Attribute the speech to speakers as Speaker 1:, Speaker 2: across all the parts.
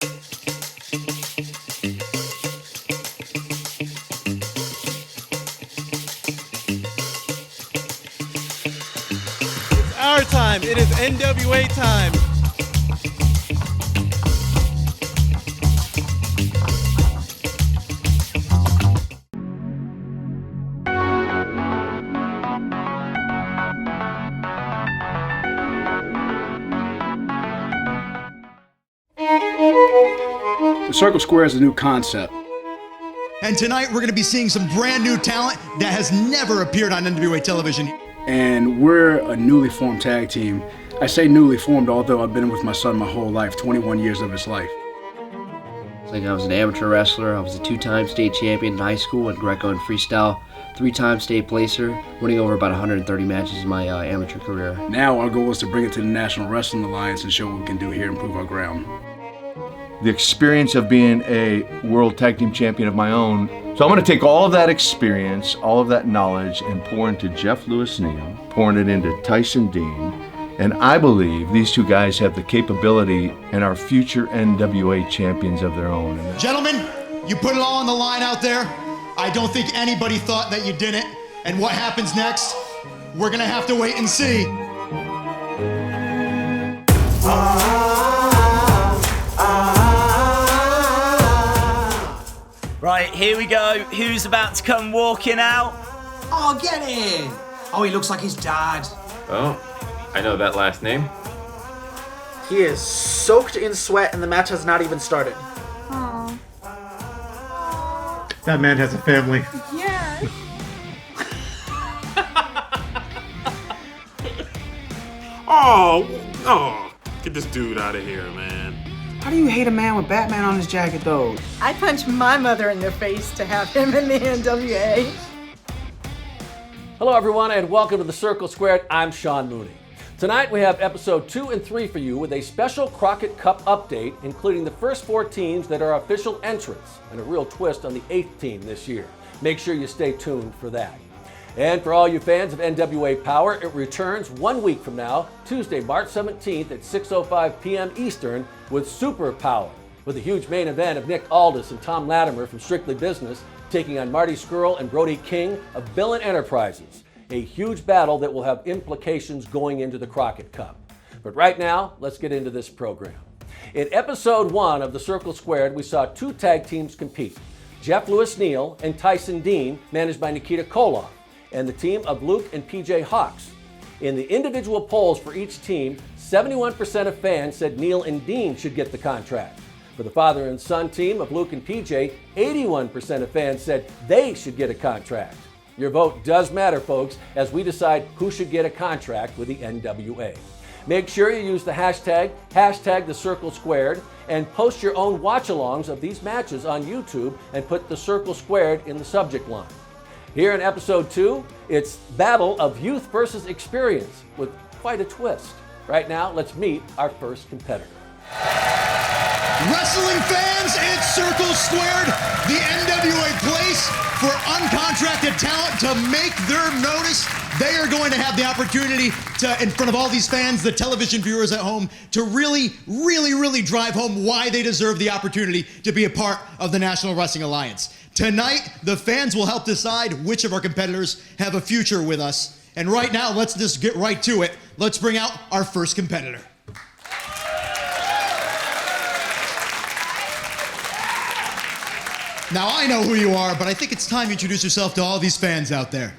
Speaker 1: Our time. It is NWA time.
Speaker 2: The Circle Square is a new concept.
Speaker 3: And tonight we're going to be seeing some brand new talent that has never appeared on NWA television.
Speaker 2: And we're a newly formed tag team. I say newly formed, although I've been with my son my whole life, 21 years of his life.
Speaker 4: It's like I was an amateur wrestler. I was a 2-time state champion in high school in Greco and freestyle, 3-time state placer, winning over about 130 matches in my amateur career.
Speaker 2: Now our goal is to bring it to the National Wrestling Alliance and show what we can do here and prove our ground.
Speaker 5: The experience of being a world tag team champion of my own. So I'm going to take all of that experience, all of that knowledge, and pour into Jeff Lewis Neal, pouring it into Tyson Dean, and I believe these two guys have the capability and are future NWA champions of their own.
Speaker 3: Gentlemen, you put it all on the line out there. I don't think anybody thought that you didn't. And what happens next, we're going to have to wait and see.
Speaker 6: Right, here we go. Who's about to come walking out?
Speaker 7: Oh, get in! Oh, he looks like his dad.
Speaker 8: Oh, I know that last name.
Speaker 9: He is soaked in sweat and the match has not even started.
Speaker 10: Aww.
Speaker 11: That man has a family.
Speaker 10: Yeah.
Speaker 12: Oh, get this dude out of here, man.
Speaker 7: How do you hate a man with Batman on his jacket, though?
Speaker 10: I'd punch my mother in the face to have him in the NWA.
Speaker 13: Hello, everyone, and welcome to the Circle Squared. I'm Sean Mooney. Tonight, we have episode 2 and 3 for you with a special Crockett Cup update, including the first 4 teams that are official entrants and a real twist on the 8th team this year. Make sure you stay tuned for that. And for all you fans of NWA Powerrr, it returns 1 week from now, Tuesday, March 17th at 6:05 p.m. Eastern with Super Powerrr, with a huge main event of Nick Aldis and Tom Latimer from Strictly Business taking on Marty Scurll and Brody King of Villain Enterprises. A huge battle that will have implications going into the Crockett Cup. But right now, let's get into this program. In episode 1 of the Circle Squared, we saw 2 tag teams compete. Jeff Lewis Neal and Tyson Dean, managed by Nikita Koloff, and the team of Luke and PJ Hawx. In the individual polls for each team, 71% of fans said Neal and Dean should get the contract. For the father and son team of Luke and PJ, 81% of fans said they should get a contract. Your vote does matter, folks, as we decide who should get a contract with the NWA. Make sure you use the hashtag #TheCircleSquared, and post your own watch-alongs of these matches on YouTube and put the Circle Squared in the subject line. Here in episode 2, it's Battle of Youth versus Experience with quite a twist. Right now, let's meet our first competitor.
Speaker 3: Wrestling fans, it's Circle Squared, the NWA place for uncontracted talent to make their notice. They are going to have the opportunity to, in front of all these fans, the television viewers at home, to really drive home why they deserve the opportunity to be a part of the National Wrestling Alliance. Tonight, the fans will help decide which of our competitors have a future with us. And right now, let's just get right to it. Let's bring out our first competitor. Now, I know who you are, but I think it's time you introduce yourself to all these fans out there.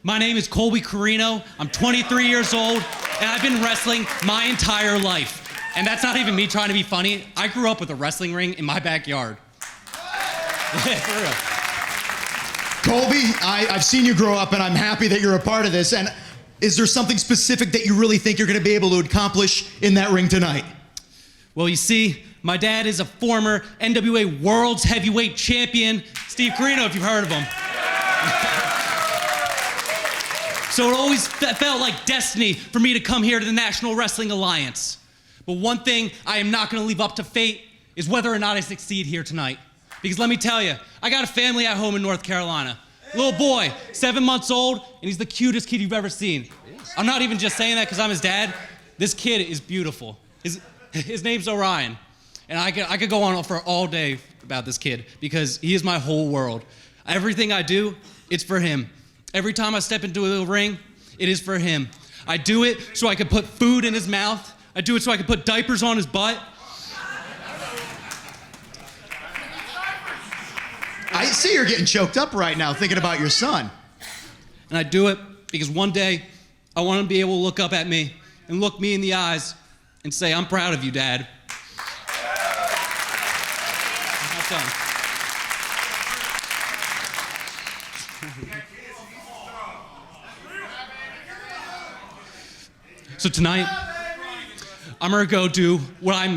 Speaker 14: My name is Colby Corino. I'm 23 years old, and I've been wrestling my entire life. And that's not even me trying to be funny. I grew up with a wrestling ring in my backyard. Yeah, for real.
Speaker 3: Colby, I've seen you grow up, and I'm happy that you're a part of this. And is there something specific that you really think you're going to be able to accomplish in that ring tonight?
Speaker 14: Well, you see, my dad is a former NWA World's Heavyweight Champion, Steve Corino, if you've heard of him. So it always felt like destiny for me to come here to the National Wrestling Alliance. But one thing I am not going to leave up to fate is whether or not I succeed here tonight. Because let me tell you, I got a family at home in North Carolina. Little boy, 7 months old, and he's the cutest kid you've ever seen. I'm not even just saying that because I'm his dad. This kid is beautiful. His name's Orion. And I could go on for all day about this kid because he is my whole world. Everything I do, it's for him. Every time I step into a ring, it is for him. I do it so I can put food in his mouth. I do it so I can put diapers on his butt.
Speaker 3: I see you're getting choked up right now thinking about your son.
Speaker 14: And I do it because one day I want him to be able to look up at me and look me in the eyes and say, I'm proud of you, Dad. I'm not done. So tonight, I'm gonna go do what I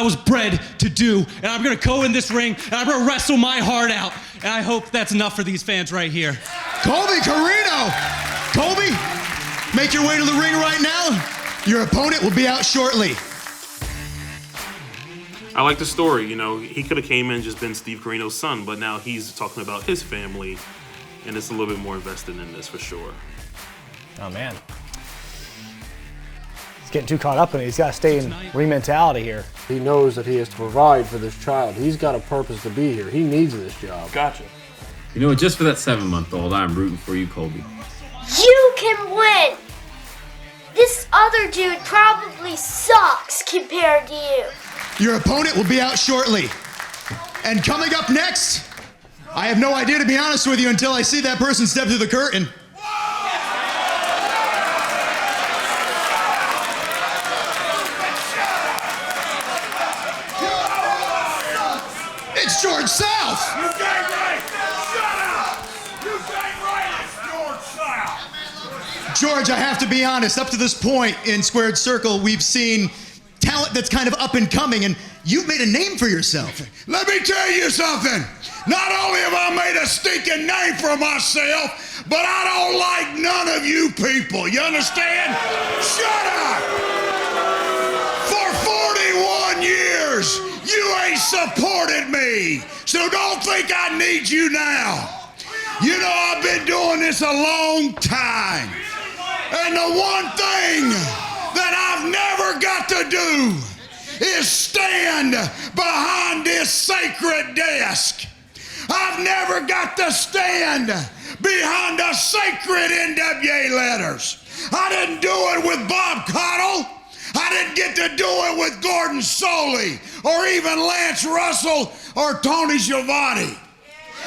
Speaker 14: was bred to do, and I'm gonna go in this ring, and I'm gonna wrestle my heart out, and I hope that's enough for these fans right here.
Speaker 3: Colby Corino! Colby, make your way to the ring right now. Your opponent will be out shortly.
Speaker 12: I like the story. You know, he could have came in and just been Steve Corino's son, but now he's talking about his family, and it's a little bit more invested in this for sure.
Speaker 11: Oh man. He's getting too caught up in it. He's got to stay in ring mentality here.
Speaker 15: He knows that he has to provide for this child. He's got a purpose to be here. He needs this job.
Speaker 12: Gotcha.
Speaker 8: You know what? Just for that 7-month-old, I'm rooting for you, Colby.
Speaker 16: You can win! This other dude probably sucks compared to you.
Speaker 3: Your opponent will be out shortly. And coming up next, I have no idea, to be honest with you, until I see that person step through the curtain. It's George South!
Speaker 17: You dang right! Shut up! You dang right, it's George South!
Speaker 3: George, I have to be honest, up to this point in Squared Circle, we've seen talent that's kind of up and coming, and you've made a name for yourself.
Speaker 17: Let me tell you something. Not only have I made a stinking name for myself, but I don't like none of you people. You understand? Shut up! For 41 years, you ain't supported me, so don't think I need you now. You know I've been doing this a long time, and the one thing that I've never got to do is stand behind this sacred desk. I've never got to stand behind the sacred NWA letters. I didn't do it with Bob Cottle. I didn't get to do it with Gordon Soley or even Lance Russell or Tony Schiavone.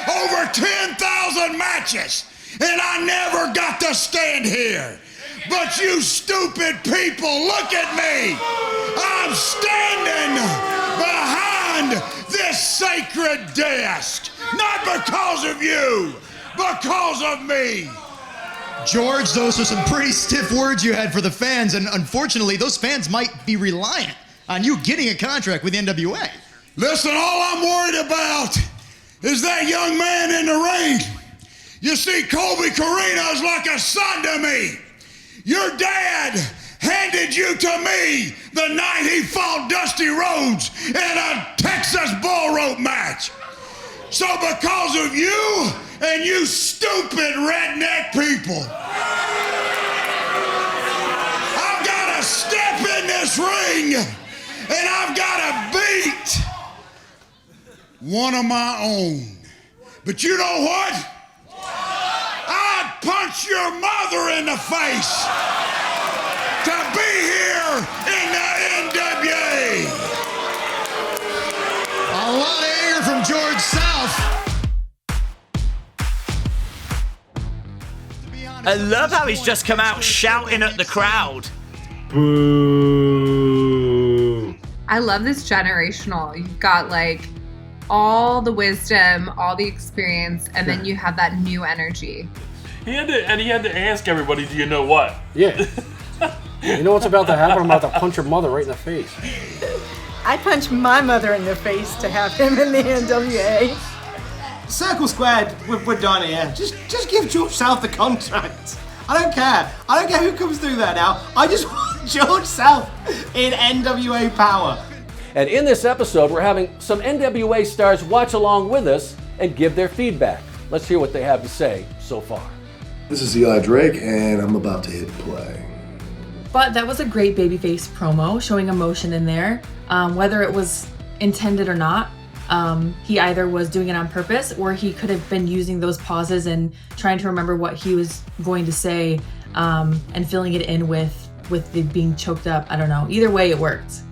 Speaker 17: Over 10,000 matches, and I never got to stand here. But you stupid people, look at me. I'm standing behind this sacred desk. Not because of you, because of me.
Speaker 3: George, those are some pretty stiff words you had for the fans, and unfortunately, those fans might be reliant on you getting a contract with the NWA.
Speaker 17: Listen, all I'm worried about is that young man in the ring. You see, Colby Corino is like a son to me. Your dad handed you to me the night he fought Dusty Rhodes in a Texas bull rope match. So because of you and you stupid redneck people, I've got to step in this ring and I've got to beat one of my own. But you know what? I'd punch your mother in the face to be here in the NWA.
Speaker 3: A lot of anger from George South.
Speaker 6: I love how he's just come out shouting at the crowd.
Speaker 8: Boo!
Speaker 18: I love this generational. You've got like all the wisdom, all the experience, and then you have that new energy.
Speaker 19: He had to ask everybody, do you know what?
Speaker 15: Yeah. You know what's about to happen? I'm about to punch your mother right in the face.
Speaker 10: I'd punch my mother in the face to have him in the NWA.
Speaker 7: Circle Squared, we're done here. Just give George South the contract. I don't care. I don't care who comes through there now. I just want George South in NWA Powerrr.
Speaker 13: And in this episode, we're having some NWA stars watch along with us and give their feedback. Let's hear what they have to say so far.
Speaker 20: This is Eli Drake, and I'm about to hit play. But that was a great babyface promo, showing emotion in there. Whether it was intended or not, he either was doing it on purpose or he could have been using those pauses and trying to remember what he was going to say and filling it in with the being choked up. I don't know. Either way, it worked.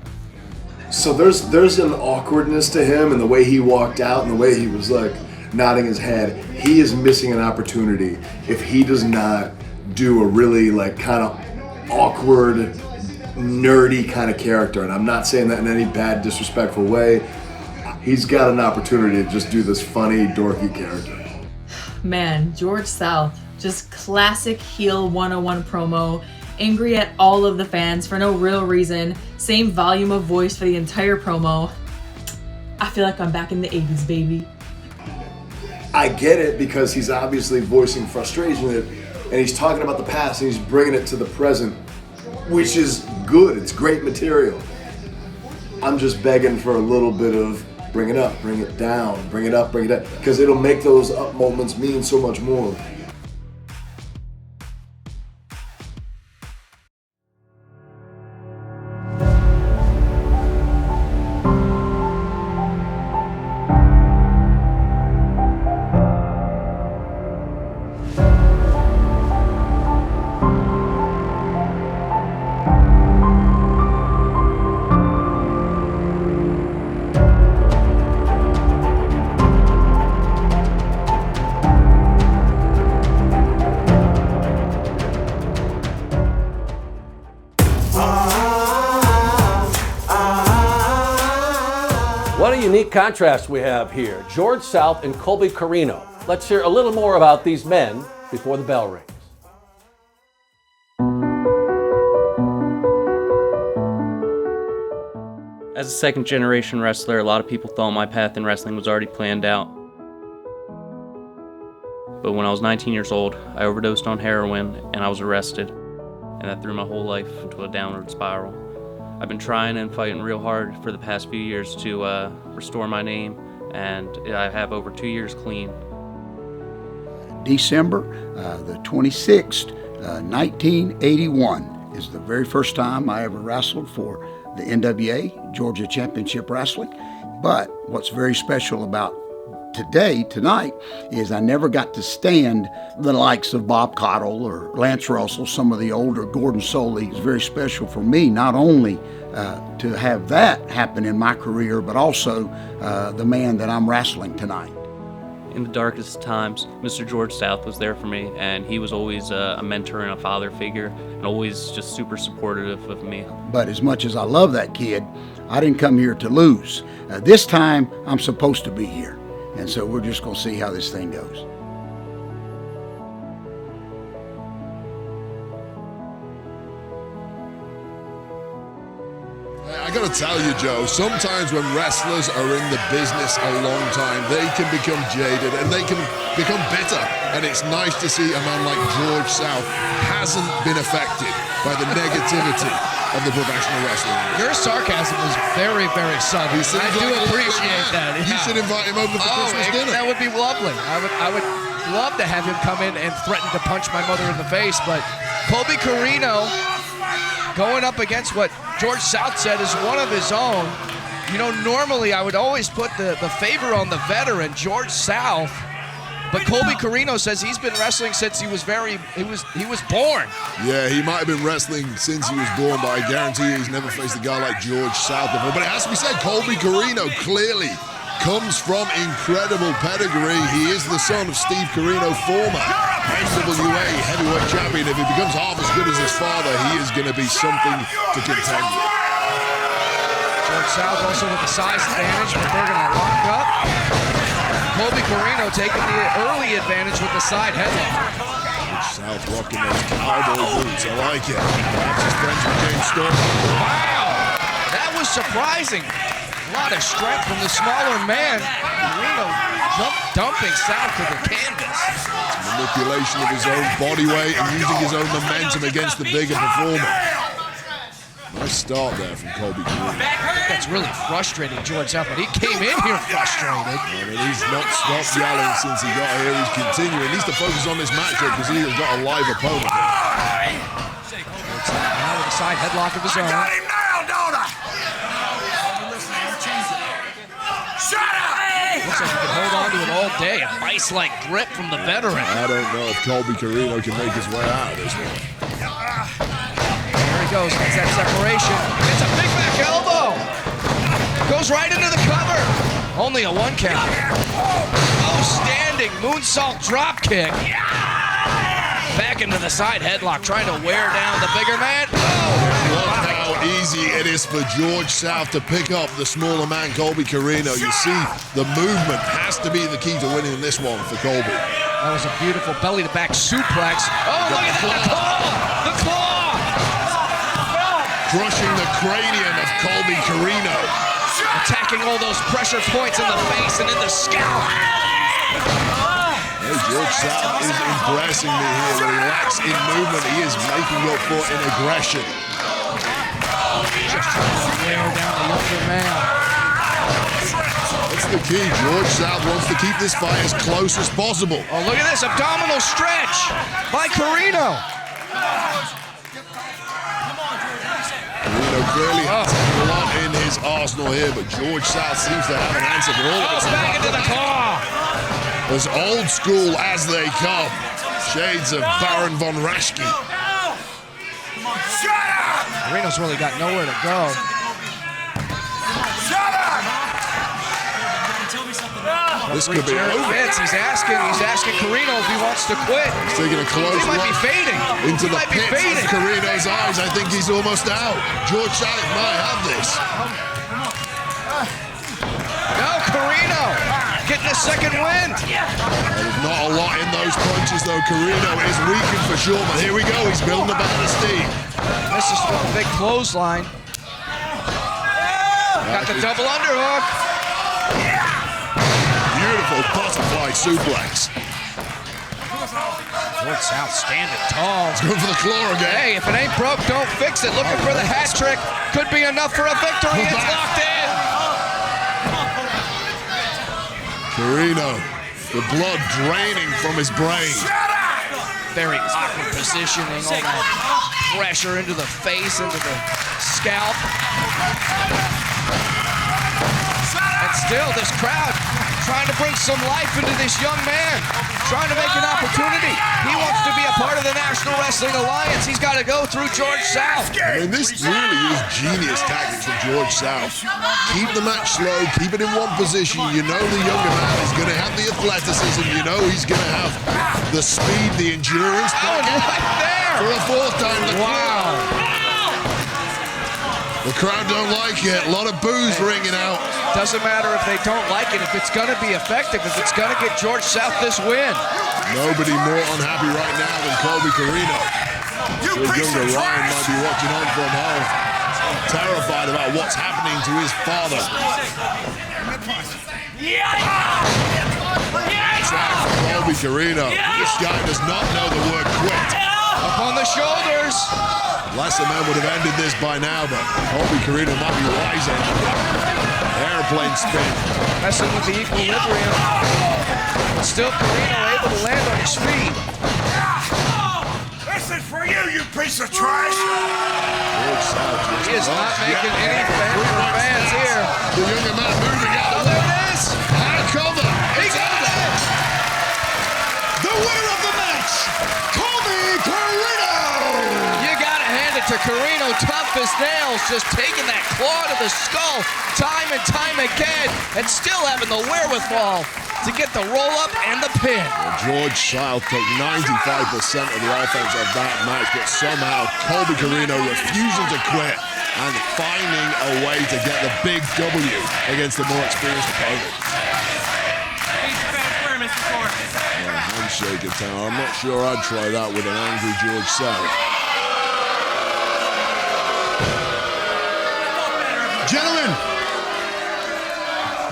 Speaker 21: So there's an awkwardness to him and the way he walked out and the way he was like nodding his head. He is missing an opportunity if he does not do a really like kind of awkward, nerdy kind of character. And I'm not saying that in any bad, disrespectful way. He's got an opportunity to just do this funny, dorky character.
Speaker 20: Man, George South, just classic heel 101 promo. Angry at all of the fans for no real reason. Same volume of voice for the entire promo. I feel like I'm back in the 80s, baby.
Speaker 21: I get it because he's obviously voicing frustration and he's talking about the past and he's bringing it to the present, which is good. It's great material. I'm just begging for a little bit of bring it up, bring it down, bring it up, bring it down, because it'll make those up moments mean so much more.
Speaker 13: What a unique contrast we have here. George South and Colby Corino. Let's hear a little more about these men before the bell rings.
Speaker 22: As a second-generation wrestler, a lot of people thought my path in wrestling was already planned out. But when I was 19 years old, I overdosed on heroin and I was arrested. And that threw my whole life into a downward spiral. I've been trying and fighting real hard for the past few years to restore my name, and I have over 2 years clean.
Speaker 23: December the 26th, 1981 is the very first time I ever wrestled for the NWA Georgia Championship Wrestling. But what's very special about tonight, is I never got to stand the likes of Bob Cottle or Lance Russell, some of the older Gordon Soley. It's very special for me, not only to have that happen in my career, but also the man that I'm wrestling tonight.
Speaker 22: In the darkest times, Mr. George South was there for me, and he was always a mentor and a father figure, and always just super supportive of me.
Speaker 23: But as much as I love that kid, I didn't come here to lose. This time, I'm supposed to be here. And so we're just going to see how this thing goes.
Speaker 24: I gotta tell you, Joe, sometimes when wrestlers are in the business a long time, they can become jaded and they can become bitter. And it's nice to see a man like George South hasn't been affected by the negativity of the professional wrestling.
Speaker 25: Your sarcasm is very, very subtle. I do appreciate that.
Speaker 24: You should invite him over for Christmas dinner.
Speaker 25: That would be lovely. I would love to have him come in and threaten to punch my mother in the face, but Colby Corino going up against what George South said is one of his own. You know, normally I would always put the favor on the veteran, George South. But Colby Corino says he's been wrestling since he was born.
Speaker 24: Yeah, he might have been wrestling since he was born, but I guarantee you he's never faced a guy like George South before. But it has to be said, Colby Corino clearly comes from incredible pedigree. He is the son of Steve Corino, former NWA heavyweight champion. If he becomes half as good as his father, he is going to be something to contend with.
Speaker 25: George South also with the size advantage, but they're going to lock up. Colby Corino taking the early advantage with the side headlock.
Speaker 24: George South rocking those cowboy boots. I like it. Perhaps his friends became Storm.
Speaker 25: Wow! That was surprising. A lot of strength from the smaller man. Corino dumping South to the canvas.
Speaker 24: It's manipulation of his own body weight and using his own momentum against the bigger performer. Nice start there from Colby Corino.
Speaker 25: That's really frustrating George South, but he came in here frustrated.
Speaker 24: And he's not stopped yelling since he got here. He's continuing. He needs to focus on this matchup because he has got a live opponent.
Speaker 25: Now with the Side headlock of his own.
Speaker 17: I got him now, don't I? Shut up!
Speaker 25: Looks like he can hold on to it all day. A vice-like grip from the veteran.
Speaker 24: I don't know if Colby Carreo can make his way out of this one.
Speaker 25: There he goes, makes that separation. It's a big back elbow. Goes right into the cover. Only a 1 count. Outstanding moonsault drop kick. Back into the side headlock, trying to wear down the bigger man.
Speaker 24: Look how easy it is for George South to pick up the smaller man, Colby Carreo. You see, the movement has to be the key to winning this one for Colby.
Speaker 25: That was a beautiful belly-to-back suplex. Oh, look at that, the claw!
Speaker 24: Crushing the cranium of Colby Carreo.
Speaker 25: Attacking all those pressure points in the face and in the scalp.
Speaker 24: Hey, George South is impressing me here. When he lacks in movement, he is making up for in aggression.
Speaker 25: Just trying to wear down the younger man.
Speaker 24: That's the key. George South wants to keep this fight as close as possible.
Speaker 25: Oh, look at this abdominal stretch by Carreo.
Speaker 24: Carreo clearly has a lot in his arsenal here, but George South seems to have an answer for all of it.
Speaker 25: Back into the claw.
Speaker 24: As old school as they come. Shades of Baron von Raschke.
Speaker 25: Carreno's really got nowhere to go.
Speaker 24: This could be
Speaker 25: Jared
Speaker 24: over.
Speaker 25: Fitz, he's asking Carreno if he wants to quit.
Speaker 24: He's taking a close
Speaker 25: He might be
Speaker 24: look
Speaker 25: fading.
Speaker 24: into
Speaker 25: He
Speaker 24: the
Speaker 25: might be
Speaker 24: pits of
Speaker 25: fading.
Speaker 24: Carreno's eyes. I think he's almost out. George South might have this.
Speaker 25: No, Carreno getting a second wind.
Speaker 24: There's not a lot in those punches, though. Carreo is weakened for sure, but here we go. He's building a bit of steam.
Speaker 25: This is a big clothesline. Got the double underhook.
Speaker 24: Beautiful butterfly suplex.
Speaker 25: George South standing tall.
Speaker 24: He's going for the claw again.
Speaker 25: Hey, if it ain't broke, don't fix it. Looking for the hat trick. Could be enough for a victory. It's locked in.
Speaker 24: Carreo, the blood draining from his brain.
Speaker 25: Very awkward positioning. All that pressure into the face, into the scalp. And still, this crowd trying to bring some life into this young man, trying to make an opportunity. He wants to be a part of the National Wrestling Alliance. He's got to go through George South.
Speaker 24: I mean, this really is genius tactics from George South. Keep the match slow, keep it in one position. You know the younger man is going to have the athleticism. You know he's going to have the speed, the endurance.
Speaker 25: Oh, right there!
Speaker 24: For a fourth time.
Speaker 25: Wow.
Speaker 24: The crowd don't like it. A lot of boos ringing out.
Speaker 25: Doesn't matter if they don't like it, if it's going to be effective, if it's going to get George South this win.
Speaker 24: Nobody more unhappy right now than Colby Carreo. Sure, younger Ryan might be watching on from home, terrified about what's happening to his father. Colby Carreo. This guy does not know the word quit.
Speaker 25: Up on the shoulders.
Speaker 24: Lesser men would have ended this by now, but Colby Carreo might be wiser. Airplane spin.
Speaker 25: Messing with the equilibrium. But still, Carreo able to land on his feet.
Speaker 17: This is for you piece of trash!
Speaker 25: He is not making any fans here.
Speaker 24: The younger man moving out.
Speaker 25: Oh, there it is!
Speaker 24: High cover!
Speaker 25: He got it!
Speaker 3: The winner of the match, Colby Carreo!
Speaker 25: You gotta hand it to Carreo, tough as nails, just taking that claw to the skull time and time again, and still having the wherewithal to get the roll-up and the pin.
Speaker 24: George South took 95% of the offense of that match, but somehow Colby Carreo refusing to quit and finding a way to get the big W against the more experienced opponent. Handshake at town. I'm not sure I'd try that with an angry George South.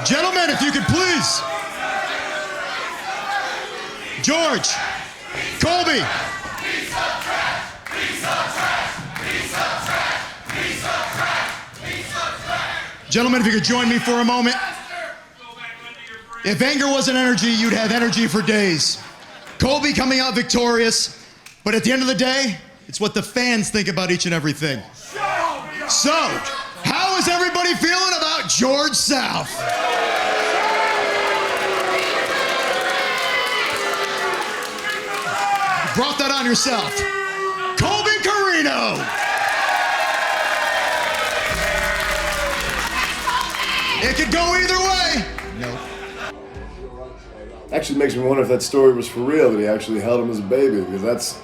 Speaker 3: Gentlemen, if you could please. George, Colby. Gentlemen, if you could join me for a moment. If anger wasn't energy, you'd have energy for days. Colby coming out victorious, but at the end of the day, It's what the fans think about each and everything. So, how is everybody feeling about George South? Brought that on yourself. Colby Corino. It could go either way. No.
Speaker 21: Actually makes me wonder if that story was for real, that he actually held him as a baby, because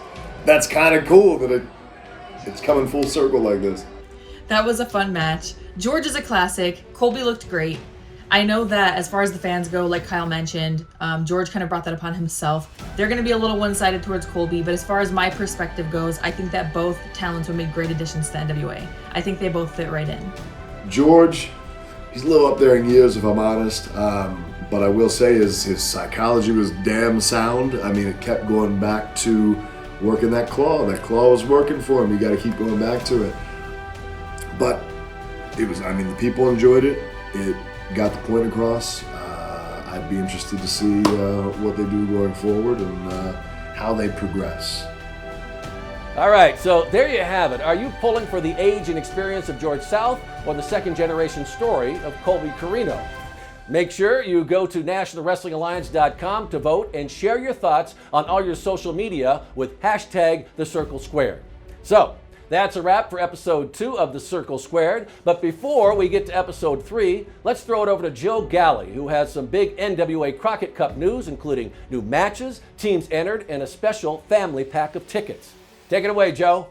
Speaker 21: that's kind of cool that it's coming full circle like this.
Speaker 20: That was a fun match. George is a classic. Colby looked great. I know that as far as the fans go, like Kyle mentioned, George kind of brought that upon himself. They're going to be a little one-sided towards Colby, but as far as my perspective goes, I think that both talents would make great additions to NWA. I think they both fit right in.
Speaker 21: George, he's a little up there in years, if I'm honest, but I will say his psychology was damn sound. I mean, it kept going back to working that claw. That claw was working for him. You got to keep going back to it. But it was, I mean, the people enjoyed it. It got the point across. I'd be interested to see what they do going forward and how they progress.
Speaker 13: All right, so there you have it. Are you pulling for the age and experience of George South or the second generation story of Colby Corino? Make sure you go to NationalWrestlingAlliance.com to vote and share your thoughts on all your social media with hashtag The Circle Squared. So, that's a wrap for episode 2 of The Circle Squared. But before we get to episode 3, let's throw it over to Joe Galley, who has some big NWA Crockett Cup news, including new matches, teams entered, and a special family pack of tickets. Take it away, Joe.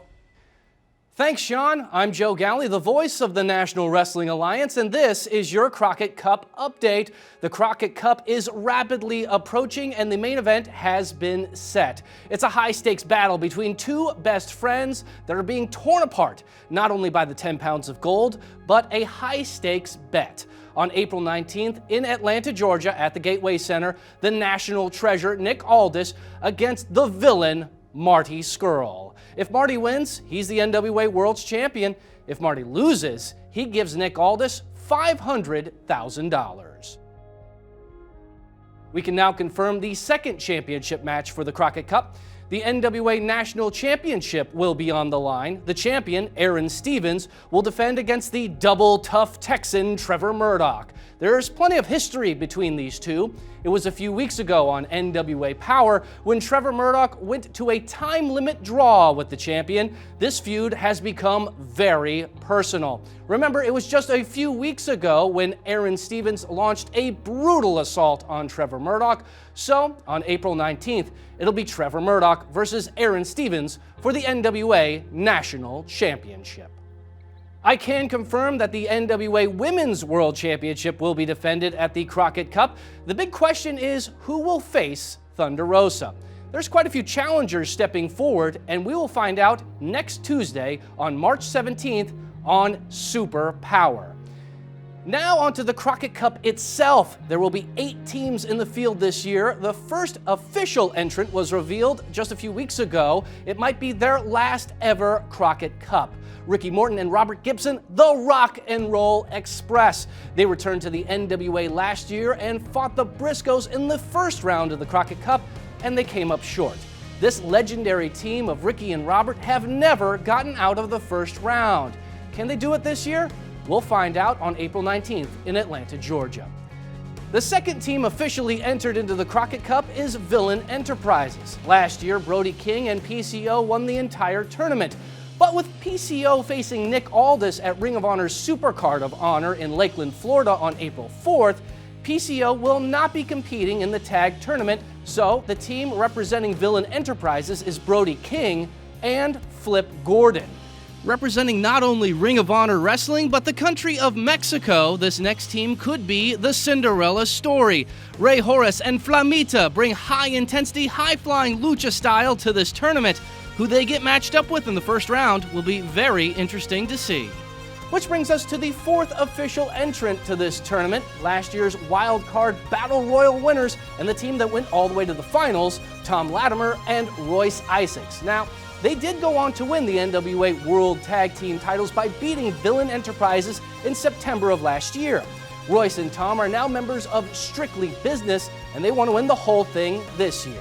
Speaker 1: Thanks, Sean. I'm Joe Galley, the voice of the National Wrestling Alliance, and this is your Crockett Cup update. The Crockett Cup is rapidly approaching, and the main event has been set. It's a high-stakes battle between two best friends that are being torn apart, not only by the 10 pounds of gold, but a high-stakes bet. On April 19th in Atlanta, Georgia, at the Gateway Center, the national treasure Nick Aldis against the villain Marty Scurll. If Marty wins, he's the NWA World's Champion. If Marty loses, he gives Nick Aldis $500,000. We can now confirm the second championship match for the Crockett Cup. The NWA National Championship will be on the line. The champion, Aaron Stevens, will defend against the double tough Texan, Trevor Murdoch. There's plenty of history between these two. It was a few weeks ago on NWA Powerrrr when Trevor Murdoch went to a time limit draw with the champion. This feud has become very personal. Remember, it was just a few weeks ago when Aaron Stevens launched a brutal assault on Trevor Murdoch. So, on April 19th, it'll be Trevor Murdoch versus Aaron Stevens for the NWA National Championship. I can confirm that the NWA Women's World Championship will be defended at the Crockett Cup. The big question is who will face Thunder Rosa. There's quite a few challengers stepping forward, and we will find out next Tuesday on March 17th on Super Powerrrr. Now onto the Crockett Cup itself. There will be 8 teams in the field this year. The first official entrant was revealed just a few weeks ago. It might be their last ever Crockett Cup. Ricky Morton and Robert Gibson, the Rock and Roll Express. They returned to the NWA last year and fought the Briscoes in the first round of the Crockett Cup, and they came up short. This legendary team of Ricky and Robert have never gotten out of the first round. Can they do it this year? We'll find out on April 19th in Atlanta, Georgia. The second team officially entered into the Crockett Cup is Villain Enterprises. Last year, Brody King and PCO won the entire tournament. But with PCO facing Nick Aldis at Ring of Honor's Supercard of Honor in Lakeland, Florida on April 4th, PCO will not be competing in the tag tournament, so the team representing Villain Enterprises is Brody King and Flip Gordon. Representing not only Ring of Honor Wrestling, but the country of Mexico, this next team could be the Cinderella Story. Rey Horus and Flamita bring high-intensity, high-flying lucha style to this tournament. Who they get matched up with in the first round will be very interesting to see. Which brings us to the fourth official entrant to this tournament, last year's Wild Card Battle Royal winners and the team that went all the way to the finals, Tom Latimer and Royce Isaacs. Now, they did go on to win the NWA World Tag Team titles by beating Villain Enterprises in September of last year. Royce and Tom are now members of Strictly Business, and they want to win the whole thing this year.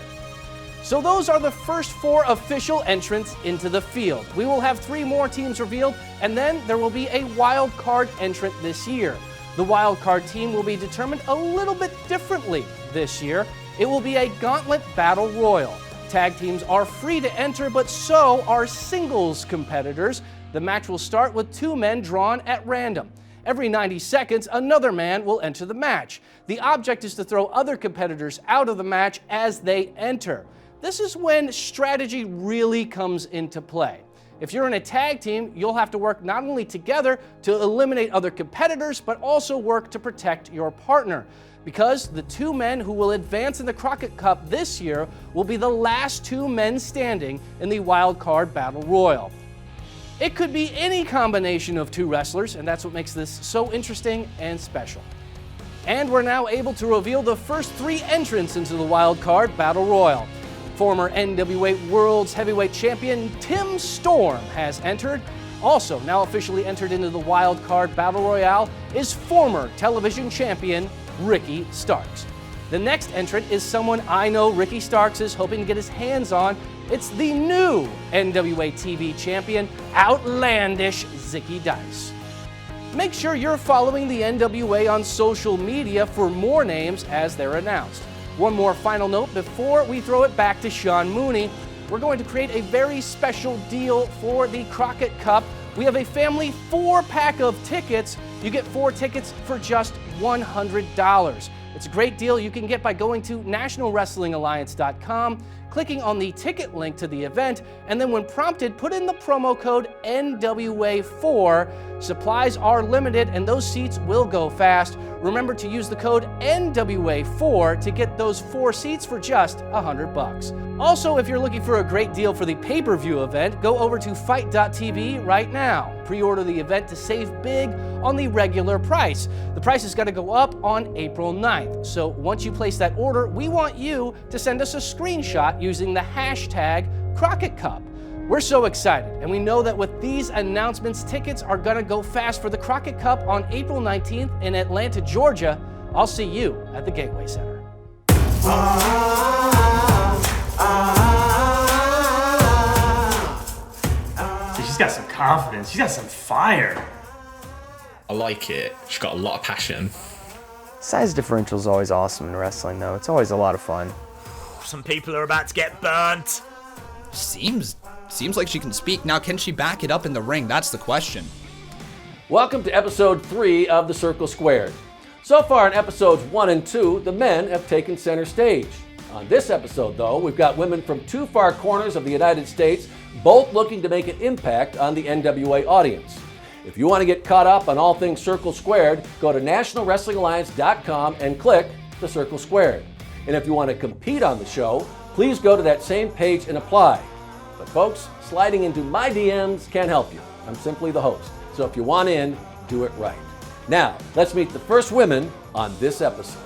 Speaker 1: So those are the first 4 official entrants into the field. We will have 3 more teams revealed, and then there will be a wild card entrant this year. The wild card team will be determined a little bit differently this year. It will be a gauntlet battle royal. Tag teams are free to enter, but so are singles competitors. The match will start with 2 men drawn at random. Every 90 seconds, another man will enter the match. The object is to throw other competitors out of the match as they enter. This is when strategy really comes into play. If you're in a tag team, you'll have to work not only together to eliminate other competitors, but also work to protect your partner. Because the 2 men who will advance in the Crockett Cup this year will be the last 2 men standing in the Wild Card Battle Royal. It could be any combination of 2 wrestlers, and that's what makes this so interesting and special. And we're now able to reveal the first 3 entrants into the Wild Card Battle Royal. Former NWA World's Heavyweight Champion Tim Storm has entered. Also, now officially entered into the Wild Card Battle Royale is former television champion Ricky Starks. The next entrant is someone I know Ricky Starks is hoping to get his hands on. It's the new NWA TV champion, Outlandish Zicky Dice. Make sure you're following the NWA on social media for more names as they're announced. One more final note before we throw it back to Sean Mooney. We're going to create a very special deal for the Crockett Cup. We have a family 4-pack of tickets. You get 4 tickets for just $100. It's a great deal you can get by going to nationalwrestlingalliance.com, clicking on the ticket link to the event, and then when prompted, put in the promo code NWA4. Supplies are limited and those seats will go fast. Remember to use the code NWA4 to get those 4 seats for just $100. Also, if you're looking for a great deal for the pay-per-view event, go over to fight.tv right now. Pre-order the event to save big on the regular price. The price is going to go up on April 9th. So once you place that order, we want you to send us a screenshot using the hashtag Crockett Cup. We're so excited, and we know that with these announcements, tickets are going to go fast for the Crockett Cup on April 19th in Atlanta, Georgia. I'll see you at the Gateway Center.
Speaker 2: She's got some confidence. She's got some fire.
Speaker 4: I like it. She's got a lot of passion.
Speaker 5: Size differential is always awesome in wrestling, though. It's always a lot of fun.
Speaker 6: Some people are about to get burnt.
Speaker 9: Seems like she can speak. Now, can she back it up in the ring? That's the question.
Speaker 13: Welcome to episode 3 of The Circle Squared. So far in episodes 1 and 2, the men have taken center stage. On this episode, though, we've got women from 2 far corners of the United States, both looking to make an impact on the NWA audience. If you want to get caught up on all things Circle Squared, go to nationalwrestlingalliance.com and click The Circle Squared. And if you want to compete on the show, please go to that same page and apply. But folks, sliding into my DMs can't help you. I'm simply the host. So if you want in, do it right. Now, let's meet the first women on this episode.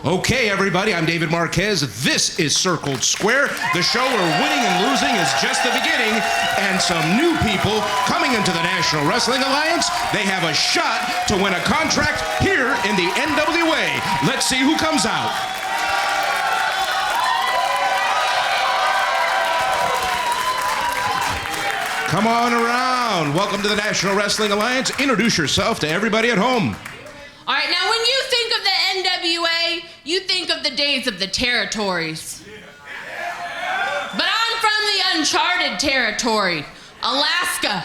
Speaker 14: Okay, everybody, I'm David Marquez. This is Circled Square, the show where winning and losing is just the beginning, and some new people coming into the National Wrestling Alliance. They have a shot to win a contract here in the NWA. Let's see who comes out. Come on around. Welcome to the National Wrestling Alliance. Introduce yourself to everybody at home.
Speaker 26: All right, now when you think of the NWA, you think of the days of the territories. But I'm from the uncharted territory, Alaska.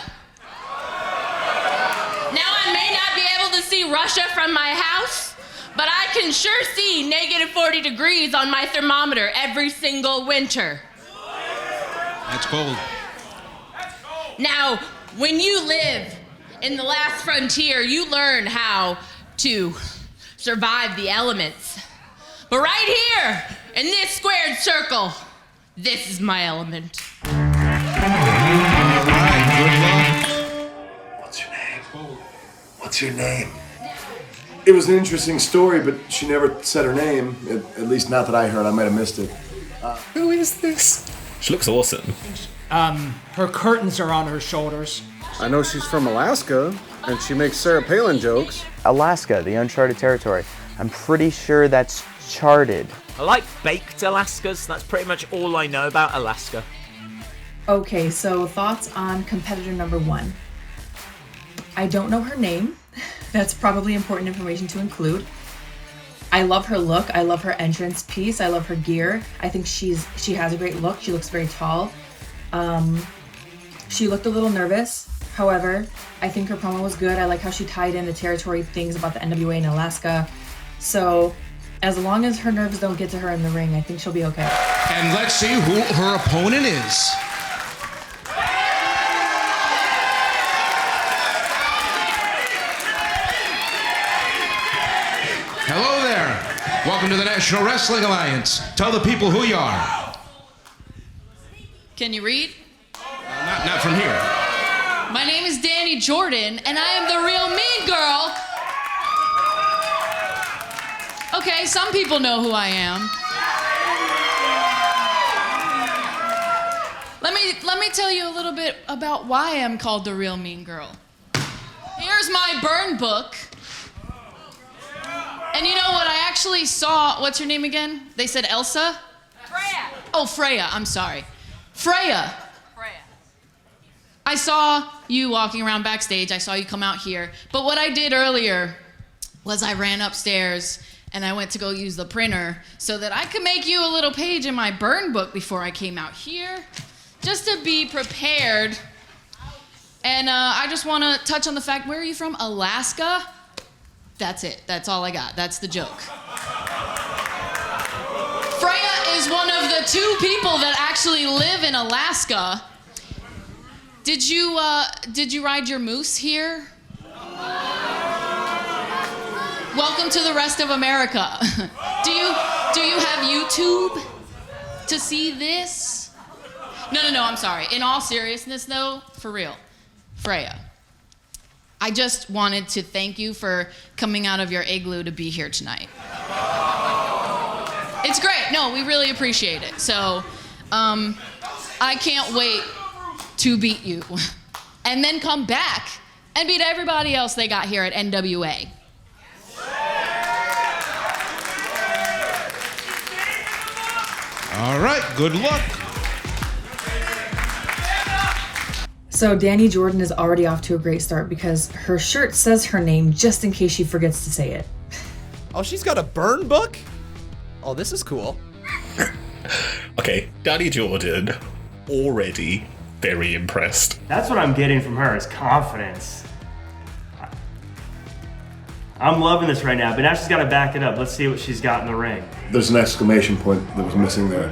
Speaker 26: Now I may not be able to see Russia from my house, but I can sure see negative 40 degrees on my thermometer every single winter.
Speaker 14: That's cold.
Speaker 26: Now, when you live in the last frontier, you learn how to survive the elements. But right here, in this squared circle, this is my element.
Speaker 14: All right, good luck.
Speaker 21: What's your name? What's your name? It was an interesting story, but she never said her name. At least not that I heard. I might have missed it.
Speaker 4: Who is this? She looks awesome.
Speaker 27: Her curtains are on her shoulders.
Speaker 15: I know she's from Alaska, and she makes Sarah Palin jokes.
Speaker 5: Alaska, the uncharted territory. I'm pretty sure that's charted.
Speaker 6: I like baked Alaskas. That's pretty much all I know about Alaska.
Speaker 20: Okay, so thoughts on competitor number 1. I don't know her name. That's probably important information to include. I love her look. I love her entrance piece. I love her gear. I think she has a great look. She looks very tall. She looked a little nervous. However, I think her promo was good. I like how she tied in the territory things about the NWA in Alaska. So as long as her nerves don't get to her in the ring, I think she'll be okay.
Speaker 14: And let's see who her opponent is. Hello there. Welcome to the National Wrestling Alliance. Tell the people who you are.
Speaker 26: Can you read?
Speaker 14: Not from here.
Speaker 26: My name is Dani Jordyn, and I am the real mean girl. Okay, some people know who I am. Let me tell you a little bit about why I'm called the real mean girl. Here's my burn book. And you know what I actually saw? What's your name again? They said Elsa? Freya. Oh, Freya, I'm sorry. Freya. I saw you walking around backstage. I saw you come out here. But what I did earlier was I ran upstairs and I went to go use the printer so that I could make you a little page in my burn book before I came out here, just to be prepared. And I just want to touch on the fact, where are you from? Alaska? That's it. That's all I got. That's the joke. Freya is one of the 2 people that actually live in Alaska. Did you ride your moose here? Welcome to the rest of America. Do you have YouTube to see this? No, I'm sorry. In all seriousness though, for real, Freya, I just wanted to thank you for coming out of your igloo to be here tonight. It's great. No, we really appreciate it. So, I can't wait to beat you and then come back and beat everybody else they got here at NWA.
Speaker 14: All right, good luck.
Speaker 20: So Dani Jordyn is already off to a great start because her shirt says her name just in case she forgets to say it.
Speaker 9: Oh, she's got a burn book? Oh, this is cool.
Speaker 4: Okay, Dani Jordyn, already very impressed.
Speaker 2: That's what I'm getting from her, is confidence. I'm loving this right now, but now she's got to back it up. Let's see what she's got in the ring.
Speaker 21: There's an exclamation point that was missing there.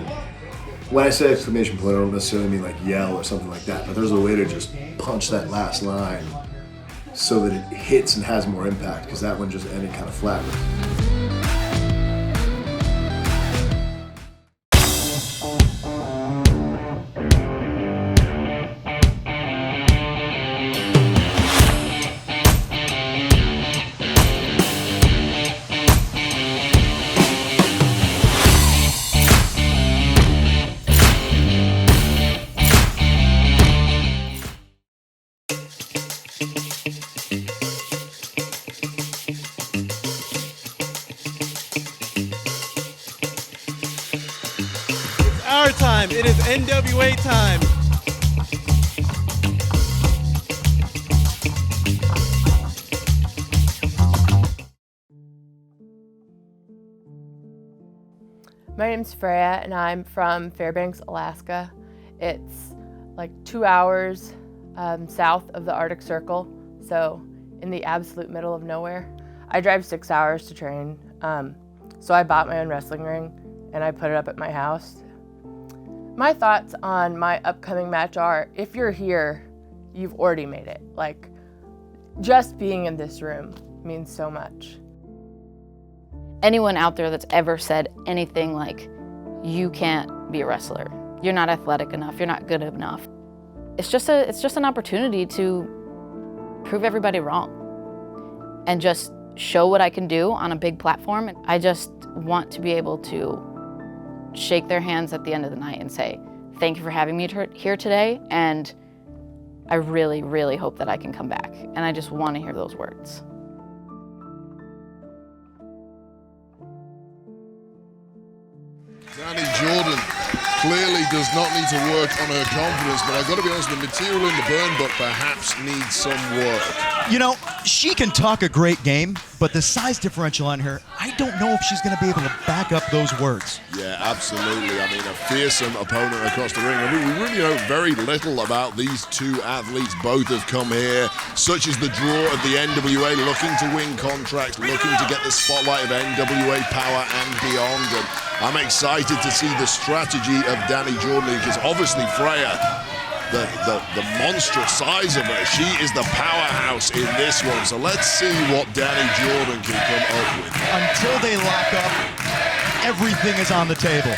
Speaker 21: When I say exclamation point, I don't necessarily mean like yell or something like that, but there's a way to just punch that last line so that it hits and has more impact, because that one just ended kind of flat.
Speaker 8: Our time. It is NWA time.
Speaker 10: My name's Freya and I'm from Fairbanks, Alaska. It's like 2 hours south of the Arctic Circle, so in the absolute middle of nowhere. I drive 6 hours to train, so I bought my own wrestling ring and I put it up at my house. My thoughts on my upcoming match are, if you're here, you've already made it. Like, just being in this room means so much.
Speaker 11: Anyone out there that's ever said anything like, you can't be a wrestler, you're not athletic enough, you're not good enough, it's just an opportunity to prove everybody wrong and just show what I can do on a big platform. I just want to be able to shake their hands at the end of the night and say, thank you for having me here today, and I really, really hope that I can come back. And I just want to hear those words.
Speaker 24: Dani Jordyn clearly does not need to work on her confidence, but I've got to be honest, the material in the burn book perhaps needs some work.
Speaker 3: You know, she can talk a great game, but the size differential on her, I don't know if she's going to be able to back up those words.
Speaker 24: Yeah, absolutely. I mean, a fearsome opponent across the ring. I mean, we really know very little about these two athletes. Both have come here, such as the draw of the NWA, looking to win contracts, looking to get the spotlight of NWA Power and beyond. And I'm excited to see the strategy of Dani Jordyn, because obviously Freya, the monstrous size of her, she is the powerhouse in this one. So let's see what Dani Jordyn can come up with.
Speaker 3: Until they lock up, everything is on the table.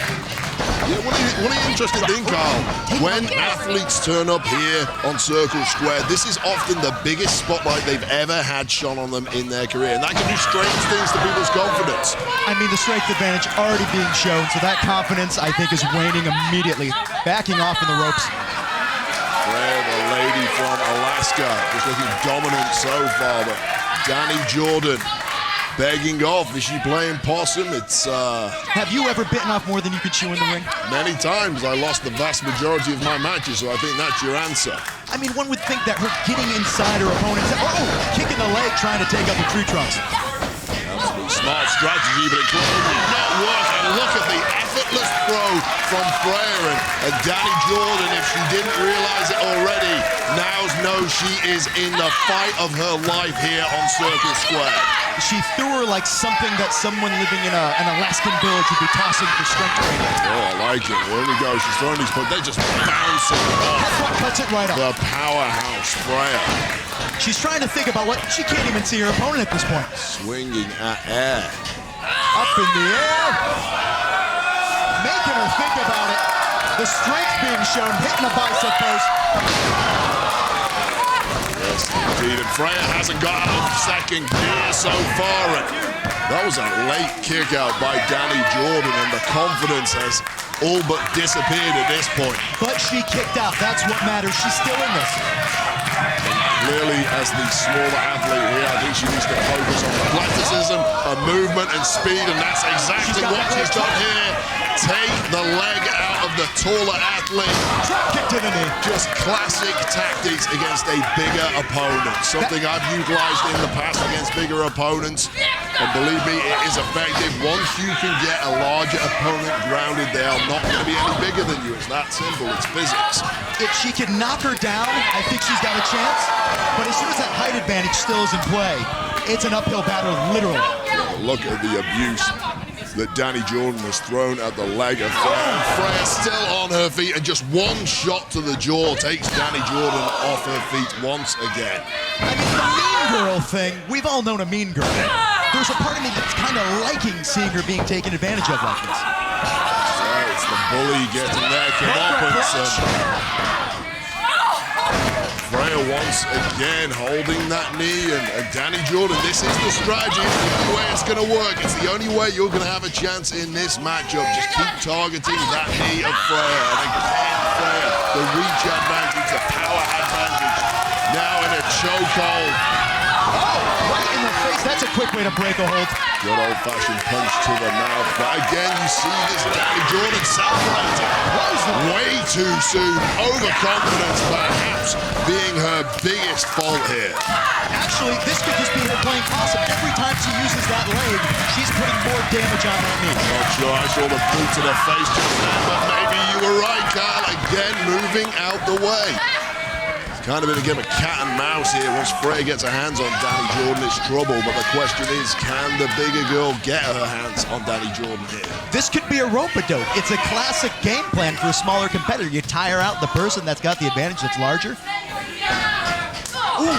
Speaker 24: Yeah, what an interesting thing, Carl. When athletes turn up here on Circle Square, this is often the biggest spotlight they've ever had shone on them in their career, and that can do strange things to people's confidence.
Speaker 3: I mean, the strength advantage already being shown, so that confidence, I think, is waning immediately, backing off in the ropes.
Speaker 24: Freya, the lady from Alaska, just looking dominant so far, but Dani Jordyn begging off. Is she playing possum? It's
Speaker 3: Have you ever bitten off more than you could chew in the ring?
Speaker 24: Many times. I lost the vast majority of my matches, so I think that's your answer.
Speaker 3: I mean, one would think that her getting inside her opponent's... Oh, kicking the leg, trying to take out the tree trunks.
Speaker 24: Absolutely smart strategy, but it clearly did not work. And look at the effortless throw from Freya. And Dani Jordyn, if she didn't realize it already, now knows she is in the fight of her life here on Circle Square.
Speaker 3: She threw her like something that someone living in an Alaskan village would be tossing for strength training.
Speaker 24: Oh, I like it. There we go. She's throwing these, but they're just bouncing off.
Speaker 3: That's what cuts it right off.
Speaker 24: The powerhouse Freya.
Speaker 3: She's trying to think about what... She can't even see her opponent at this point.
Speaker 24: Swinging at air.
Speaker 3: Up in the air. Making her think about it. The strength being shown, hitting the bicep post.
Speaker 24: Yes, indeed. And Freya hasn't got out of second gear so far. And that was a late kick out by Dani Jordyn, and the confidence has all but disappeared at this point.
Speaker 3: But she kicked out. That's what matters. She's still in this.
Speaker 24: Clearly, as the smaller athlete here, I think she needs to focus on athleticism, movement, and speed, and that's exactly what she's done here. Take the leg out of the taller athlete.
Speaker 3: Drop kick to the knee.
Speaker 24: Just classic tactics against a bigger opponent. Something I've utilized in the past against bigger opponents. And believe me, it is effective. Once you can get a larger opponent grounded, they are not going to be any bigger than you. It's that simple. It's physics.
Speaker 3: If she can knock her down, I think she's got a chance. But as soon as that height advantage still is in play, it's an uphill battle, literally.
Speaker 24: Yeah, look at the abuse that Dani Jordyn has thrown at the leg of Freya. Freya still on her feet, and just one shot to the jaw takes Dani Jordyn off her feet once again.
Speaker 3: I mean, the mean girl thing, we've all known a mean girl. There's a part of me that's kind of liking seeing her being taken advantage of like this.
Speaker 24: Yeah, it's the bully getting their comeuppance. Freya once again holding that knee, and Dani Jordyn, this is the strategy. It's the only way it's going to work. It's the only way you're going to have a chance in this matchup. Just keep targeting that knee of Freya. And again, Freya, the reach advantage, the power advantage. Now in a chokehold.
Speaker 3: Oh, right in the face. That's a quick way to break a hold.
Speaker 24: Good old-fashioned punch to the mouth. But again, you see this Dani Jordyn celebrating way too soon. Overconfidence, perhaps, being her biggest fault here.
Speaker 3: Actually, this could just be her playing possum. Every time she uses that leg, she's putting more damage on that knee.
Speaker 24: Not sure I saw the boot to the face just then, but maybe you were right, Carl. Again, moving out the way. Kind of in a game of cat and mouse here. Once Freya gets her hands on Dani Jordyn, it's trouble. But the question is, can the bigger girl get her hands on Dani Jordyn here?
Speaker 3: This could be a rope-a-dope. It's a classic game plan for a smaller competitor. You tire out the person that's got the advantage that's larger. Ooh.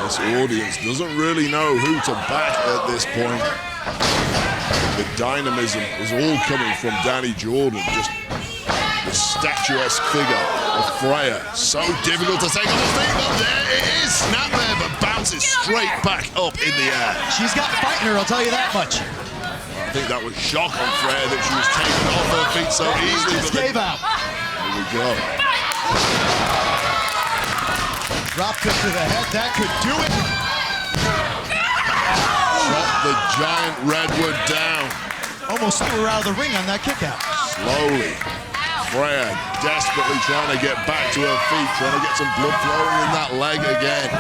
Speaker 24: This audience doesn't really know who to back at this point. The dynamism is all coming from Dani Jordyn. Just the statuesque figure of Freya. So difficult to take on the feet, but there it is. Snap there, but bounces straight back up in the air.
Speaker 3: She's got fight in her, I'll tell you that much.
Speaker 24: I think that was shock on Freya that she was taken off her feet so easily.
Speaker 3: Just gave out.
Speaker 24: Here we go.
Speaker 3: Drop kick to the head, that could do it.
Speaker 24: Chop the giant redwood down.
Speaker 3: Almost threw her out of the ring on that kick out.
Speaker 24: Slowly, Freya desperately trying to get back to her feet, trying to get some blood flowing in that leg again.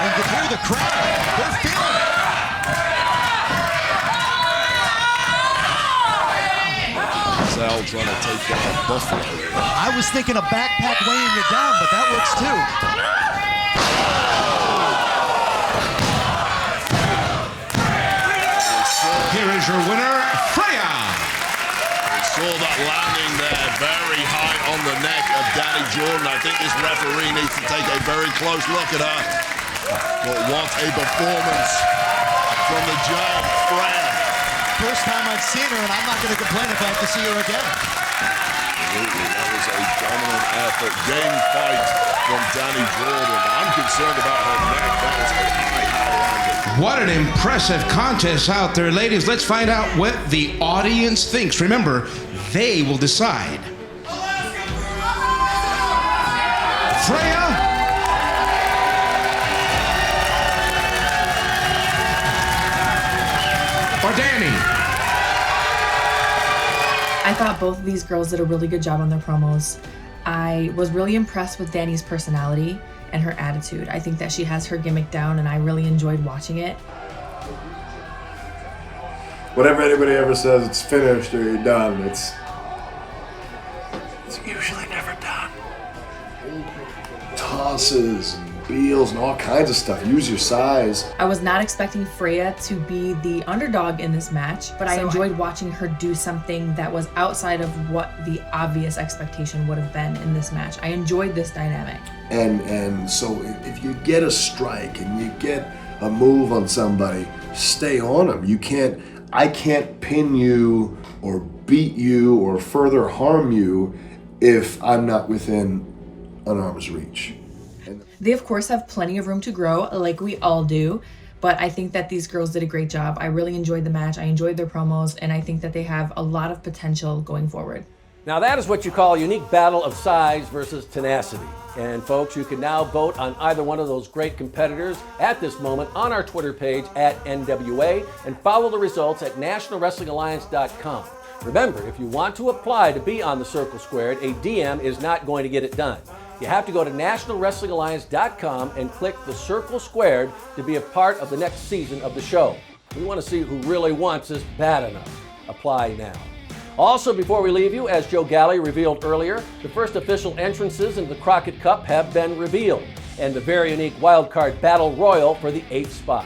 Speaker 3: And you can hear the crowd. They're feeling it.
Speaker 24: Zell trying to take down Buffalo.
Speaker 3: I was thinking a backpack weighing you down, but that works too.
Speaker 14: Here is your winner, Freya.
Speaker 24: We saw that landing there, very high on the neck of Dani Jordyn. I think this referee needs to take a very close look at her. But what a performance from the giant Freya.
Speaker 3: First time I've seen her, and I'm not going to complain if I have to see her again.
Speaker 24: Absolutely, that was a dominant effort. Game fight from Dani Jordyn. I'm concerned about her neck. That was a high landing.
Speaker 14: What an impressive contest out there, ladies. Let's find out what the audience thinks. Remember, they will decide. Freya or Dani?
Speaker 20: I thought both of these girls did a really good job on their promos. I was really impressed with Dani's personality and her attitude. I think that she has her gimmick down, and I really enjoyed watching it.
Speaker 21: Whatever anybody ever says, it's finished or you're done. It's usually never done. Tosses and beals and all kinds of stuff. Use your size.
Speaker 20: I was not expecting Freya to be the underdog in this match, but I enjoyed watching her do something that was outside of what the obvious expectation would have been in this match. I enjoyed this dynamic.
Speaker 21: And so if you get a strike and you get a move on somebody, stay on them. I can't pin you or beat you or further harm you if I'm not within an arm's reach.
Speaker 20: They of course have plenty of room to grow, like we all do, but I think that these girls did a great job. I really enjoyed the match, I enjoyed their promos, and I think that they have a lot of potential going forward.
Speaker 13: Now that is what you call a unique battle of size versus tenacity. And folks, you can now vote on either one of those great competitors at this moment on our Twitter page at NWA, and follow the results at nationalwrestlingalliance.com. Remember, if you want to apply to be on the Circle Squared, a DM is not going to get it done. You have to go to nationalwrestlingalliance.com and click the Circle Squared to be a part of the next season of the show. We want to see who really wants this bad enough. Apply now. Also, before we leave you, as Joe Galley revealed earlier, the first official entrances into the Crockett Cup have been revealed, and the very unique wildcard Battle Royal for the 8th spot.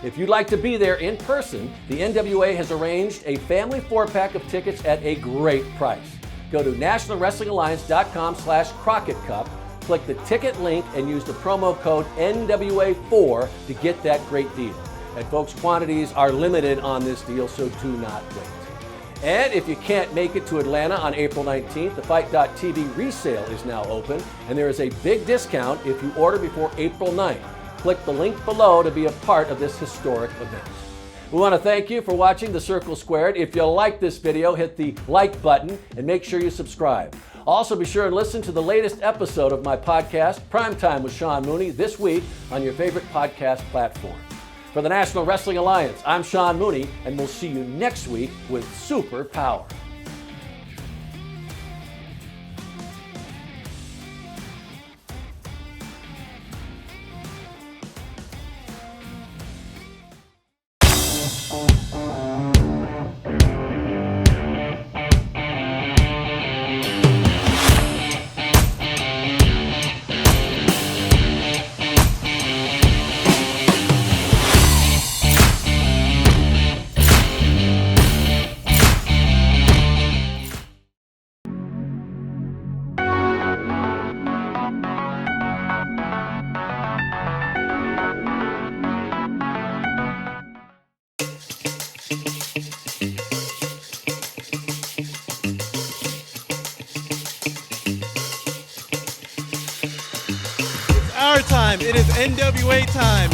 Speaker 13: If you'd like to be there in person, the NWA has arranged a family 4-pack of tickets at a great price. Go to nationalwrestlingalliance.com/Crockett Cup, click the ticket link, and use the promo code NWA4 to get that great deal. And folks, quantities are limited on this deal, so do not wait. And if you can't make it to Atlanta on April 19th, the Fight.tv resale is now open, and there is a big discount if you order before April 9th. Click the link below to be a part of this historic event. We want to thank you for watching The Circle Squared. If you like this video, hit the like button and make sure you subscribe. Also, be sure and listen to the latest episode of my podcast, Primetime with Sean Mooney, this week on your favorite podcast platform. For the National Wrestling Alliance, I'm Sean Mooney, and we'll see you next week with Super Power.
Speaker 8: Our time. It is NWA time.